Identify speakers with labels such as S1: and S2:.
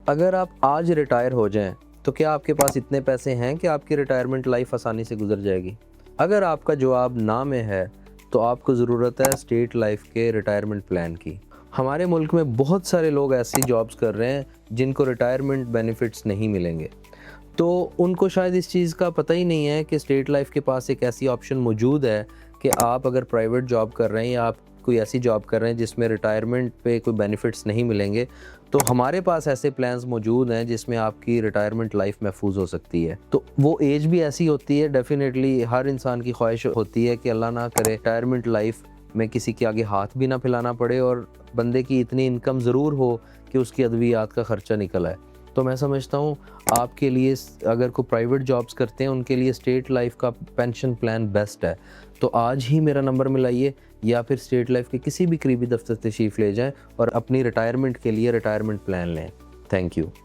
S1: अगर आप आज रिटायर हो जाएं तो क्या आपके पास इतने पैसे हैं कि आपकी रिटायरमेंट लाइफ आसानी से गुजर जाएगी? अगर आपका जवाब ना में है तो आपको ज़रूरत है स्टेट लाइफ के रिटायरमेंट प्लान की। हमारे मुल्क में बहुत सारे लोग ऐसी जॉब्स कर रहे हैं जिनको रिटायरमेंट बेनिफिट्स नहीं मिलेंगे, तो उनको शायद इस चीज़ का पता ही नहीं है कि स्टेट लाइफ के पास एक ऐसी ऑप्शन मौजूद है कि आप अगर प्राइवेट जॉब कर रहे हैं या आप कोई ऐसी जॉब कर रहे हैं जिसमें रिटायरमेंट पे कोई बेनिफिट्स नहीं मिलेंगे, तो हमारे पास ऐसे प्लान्स मौजूद हैं जिसमें आपकी रिटायरमेंट लाइफ महफूज हो सकती है। तो वो एज भी ऐसी होती है, डेफिनेटली हर इंसान की ख्वाहिश होती है कि अल्लाह ना करे रिटायरमेंट लाइफ में किसी के आगे हाथ भी ना फैलाना पड़े और बंदे की इतनी इनकम ज़रूर हो कि उसकी अद्वियात का ख़र्चा निकल आए। तो मैं समझता हूँ आपके लिए अगर कोई प्राइवेट जॉब्स करते हैं उनके लिए स्टेट लाइफ का पेंशन प्लान बेस्ट है। तो आज ही मेरा नंबर मिलाइए या फिर स्टेट लाइफ के किसी भी करीबी दफ्तर तशरीफ़ ले जाएं और अपनी रिटायरमेंट के लिए रिटायरमेंट प्लान लें। Thank you.